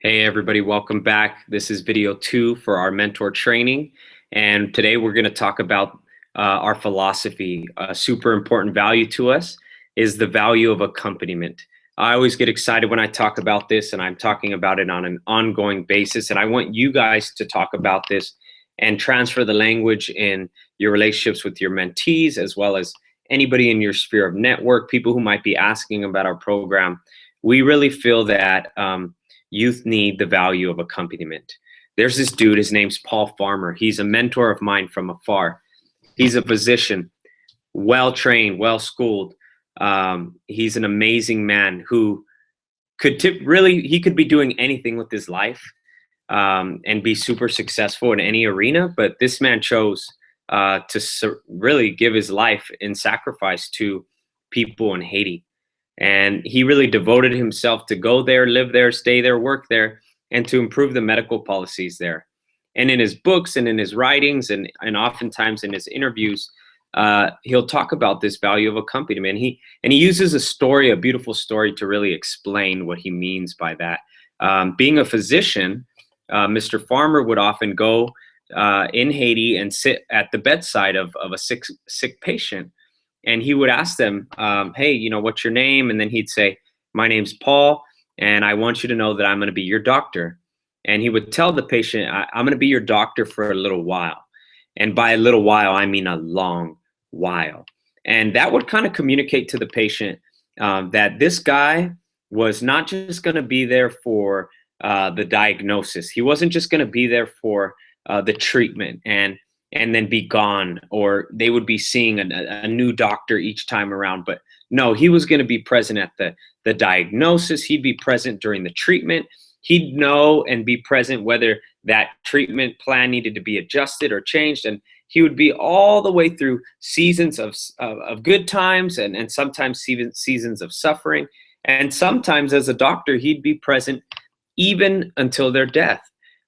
Hey everybody, welcome back. This is video 2 for our mentor training. And today we're going to talk about our philosophy. A super important value to us is the value of accompaniment. I always get excited when I talk about this, and I'm talking about it on an ongoing basis. And I want you guys to talk about this and transfer the language in your relationships with your mentees, as well as anybody in your sphere of network, people who might be asking about our program. We really feel that youth need the value of accompaniment. There's this dude, his name's Paul Farmer. He's a mentor of mine from afar. He's a physician, well trained, well schooled. He's an amazing man who he could be doing anything with his life and be super successful in any arena. But this man chose really give his life in sacrifice to people in Haiti. And he really devoted himself to go there, live there, stay there, work there, and to improve the medical policies there. And in his books and in his writings and oftentimes in his interviews, he'll talk about this value of accompaniment. He uses a story, a beautiful story, to really explain what he means by that. Being a physician, Mr. Farmer would often go in Haiti and sit at the bedside of a sick patient. And he would ask them, hey, what's your name? And then he'd say, my name's Paul, and I want you to know that I'm going to be your doctor. And he would tell the patient, I'm going to be your doctor for a little while. And by a little while, I mean a long while. And that would kind of communicate to the patient that this guy was not just going to be there for the diagnosis. He wasn't just going to be there for the treatment and then be gone, or they would be seeing a new doctor each time around. But no, he was going to be present at the diagnosis. He'd be present during the treatment. He'd know and be present whether that treatment plan needed to be adjusted or changed. And he would be all the way through seasons of good times and sometimes seasons of suffering. And sometimes as a doctor, he'd be present even until their death.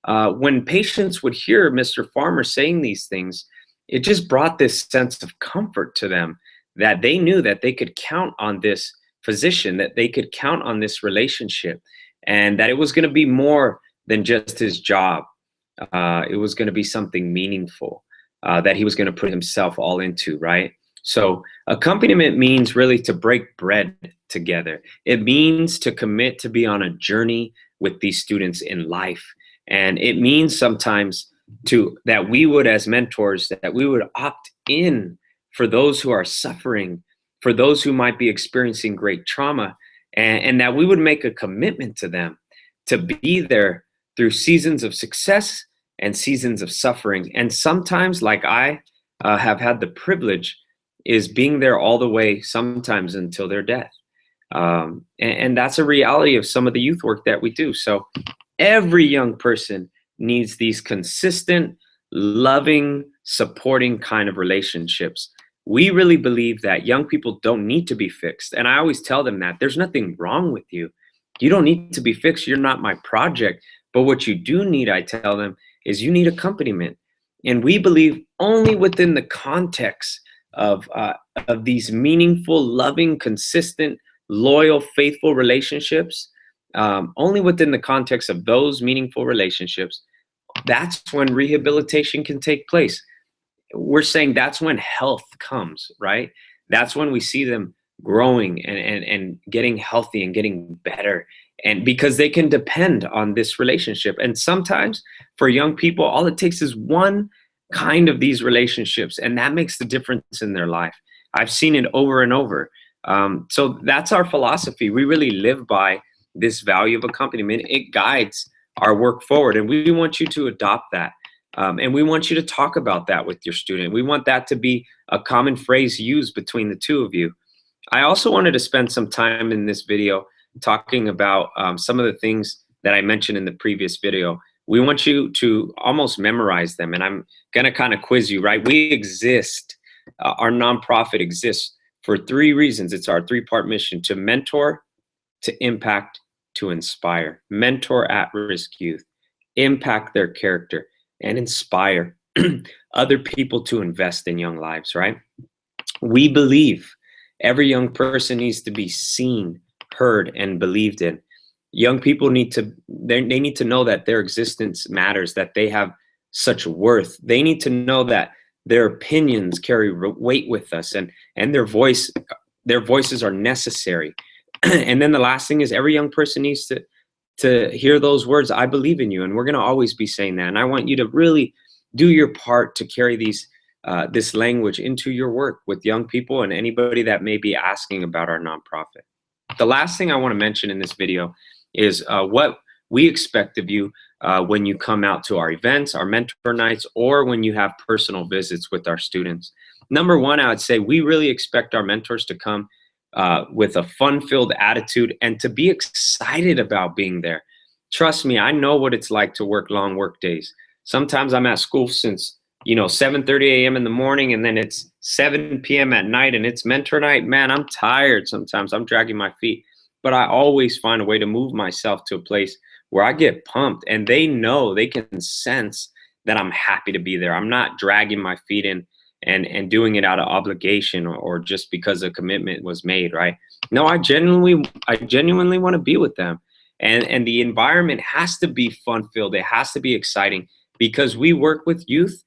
When patients would hear Mr. Farmer saying these things, it just brought this sense of comfort to them, that they knew that they could count on this physician, that they could count on this relationship, and that it was going to be more than just his job. It was going to be something meaningful that he was going to put himself all into, right? So accompaniment means really to break bread together. It means to commit to be on a journey with these students in life. And it means sometimes that we would, as mentors, that we would opt in for those who are suffering, for those who might be experiencing great trauma, and that we would make a commitment to them to be there through seasons of success and seasons of suffering. And sometimes, like I have had the privilege, is being there all the way, sometimes until their death. And that's a reality of some of the youth work that we do. So every young person needs these consistent, loving, supporting kind of relationships. We really believe that young people don't need to be fixed. And I always tell them that there's nothing wrong with you. You don't need to be fixed. You're not my project. But what you do need, I tell them, is you need accompaniment. And we believe only within the context of these meaningful, loving, consistent, loyal, faithful relationships, only within the context of those meaningful relationships, that's when rehabilitation can take place. We're saying that's when health comes, right? That's when we see them growing and getting healthy and getting better, and because they can depend on this relationship. And sometimes for young people, all it takes is one kind of these relationships, and that makes the difference in their life. I've seen it over and over. So that's our philosophy. We really live by this value of accompaniment. It guides our work forward, and we want you to adopt that. And we want you to talk about that with your student. We want that to be a common phrase used between the two of you. I also wanted to spend some time in this video talking about some of the things that I mentioned in the previous video. We want you to almost memorize them, and I'm going to kind of quiz you, right? We exist, our nonprofit exists for 3 reasons. It's our 3-part mission: to mentor, to impact, to inspire. Mentor at-risk youth, impact their character, and inspire other people to invest in young lives, right? We believe every young person needs to be seen, heard, and believed in. Young people they need to know that their existence matters, that they have such worth. They need to know that their opinions carry weight with us, and their voices are necessary. And then the last thing is every young person needs to hear those words, I believe in you. And we're going to always be saying that. And I want you to really do your part to carry this language into your work with young people and anybody that may be asking about our nonprofit. The last thing I want to mention in this video is what we expect of you when you come out to our events, our mentor nights, or when you have personal visits with our students. Number one, I would say we really expect our mentors to come with a fun-filled attitude and to be excited about being there. Trust me, I know what it's like to work long work days. Sometimes I'm at school since 7:30 a.m. in the morning, and then it's 7 p.m. at night, and it's mentor night. Man, I'm tired sometimes. I'm dragging my feet. But I always find a way to move myself to a place where I get pumped, and they know, they can sense that I'm happy to be there. I'm not dragging my feet in and doing it out of obligation or just because a commitment was made, right? No, I genuinely want to be with them. And the environment has to be fun-filled. It has to be exciting because we work with youth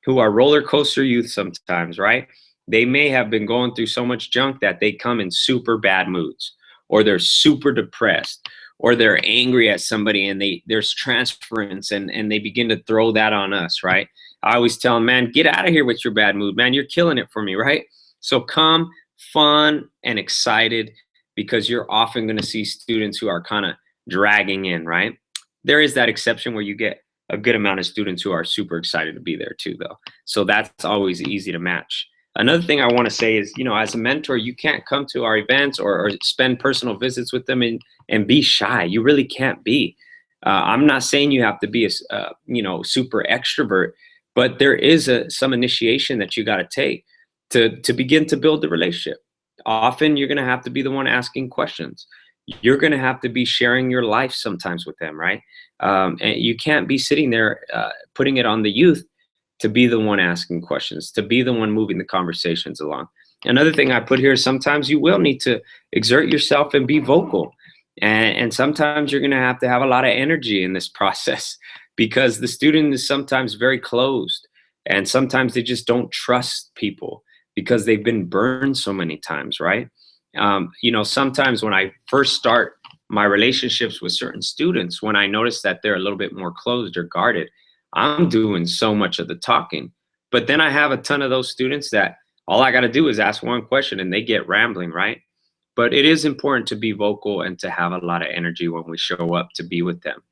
who are roller coaster youth sometimes, right? They may have been going through so much junk that they come in super bad moods, or they're super depressed, or they're angry at somebody, and there's transference, and they begin to throw that on us, right? I always tell them, man, get out of here with your bad mood, man. You're killing it for me, right? So come fun and excited, because you're often going to see students who are kind of dragging in, right? There is that exception where you get a good amount of students who are super excited to be there too, though. So that's always easy to match. Another thing I want to say is, as a mentor, you can't come to our events or spend personal visits with them and be shy. You really can't be. I'm not saying you have to be a super extrovert, but there is some initiation that you got to take to begin to build the relationship. Often you're going to have to be the one asking questions. You're going to have to be sharing your life sometimes with them, right? And you can't be sitting there putting it on the youth to be the one asking questions, to be the one moving the conversations along. Another thing I put here is sometimes you will need to exert yourself and be vocal. And sometimes you're going to have a lot of energy in this process because the student is sometimes very closed. And sometimes they just don't trust people because they've been burned so many times, right? Sometimes when I first start my relationships with certain students, when I notice that they're a little bit more closed or guarded, I'm doing so much of the talking. But then I have a ton of those students that all I got to do is ask one question and they get rambling, right? But it is important to be vocal and to have a lot of energy when we show up to be with them.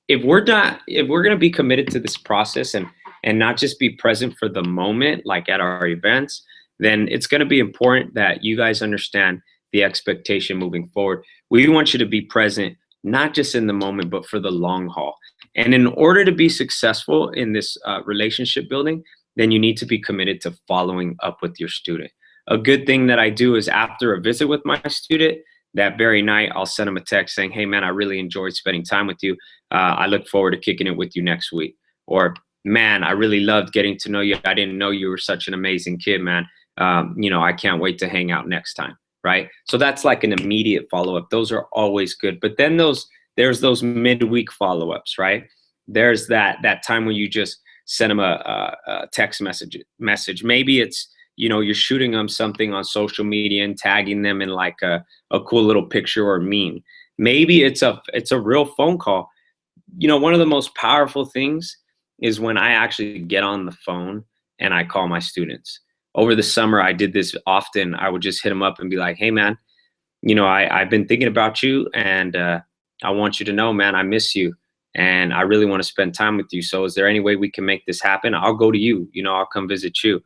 If we're going to be committed to this process and not just be present for the moment, like at our events, then it's going to be important that you guys understand the expectation moving forward. We want you to be present, not just in the moment, but for the long haul. And in order to be successful in this relationship building, then you need to be committed to following up with your student. A good thing that I do is after a visit with my student, that very night, I'll send them a text saying, hey, man, I really enjoyed spending time with you. I look forward to kicking it with you next week. Or, man, I really loved getting to know you. I didn't know you were such an amazing kid, man. I can't wait to hang out next time, right? So that's like an immediate follow-up. Those are always good. But then there's those midweek follow-ups, right? There's that time when you just send them a text message. Maybe it's, you're shooting them something on social media and tagging them in like a cool little picture or meme. Maybe it's a real phone call. One of the most powerful things is when I actually get on the phone and I call my students. Over the summer, I did this often. I would just hit them up and be like, hey, man, I've been thinking about you, and I want you to know, man, I miss you, and I really want to spend time with you. So is there any way we can make this happen? I'll go to you. I'll come visit you.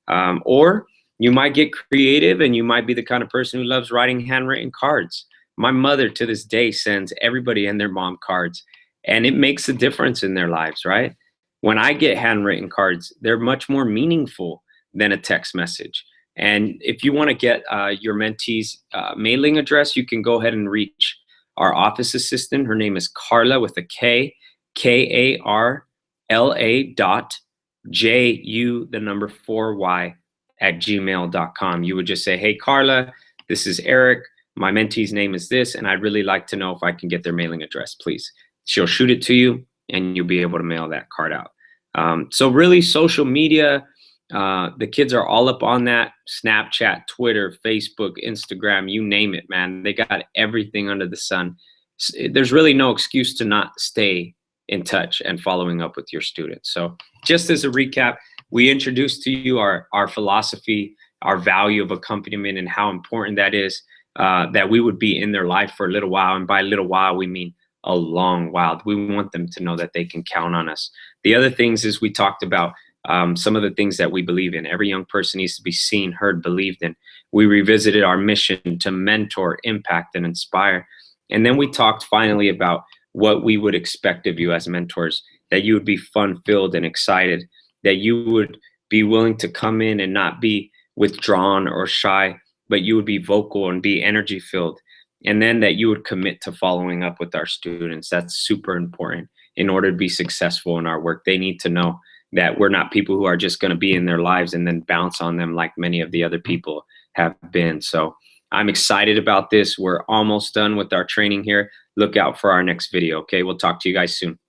Or you might get creative, and you might be the kind of person who loves writing handwritten cards. My mother to this day sends everybody and their mom cards, and it makes a difference in their lives, right? When I get handwritten cards, they're much more meaningful than a text message. And if you want to get your mentee's mailing address, you can go ahead and reach our office assistant. Her name is Carla with a K, Karla .ju4y @gmail.com. You would just say, hey, Carla, this is Eric. my mentee's name is this, and I'd really like to know if I can get their mailing address, please. She'll shoot it to you, and you'll be able to mail that card out. So really, social media, the kids are all up on that. Snapchat, Twitter, Facebook, Instagram, you name it, man. They got everything under the sun. There's really no excuse to not stay in touch and following up with your students. So just as a recap, we introduced to you our philosophy, our value of accompaniment, and how important that is, that we would be in their life for a little while. And by a little while, we mean a long while. We want them to know that they can count on us. The other things is we talked about some of the things that we believe in. Every young person needs to be seen, heard, believed in. We revisited our mission to mentor, impact, and inspire. And then we talked finally about what we would expect of you as mentors, that you would be fun-filled and excited, that you would be willing to come in and not be withdrawn or shy, but you would be vocal and be energy-filled. And then that you would commit to following up with our students. That's super important in order to be successful in our work. They need to know that we're not people who are just going to be in their lives and then bounce on them like many of the other people have been. So I'm excited about this. We're almost done with our training here. Look out for our next video. Okay, we'll talk to you guys soon.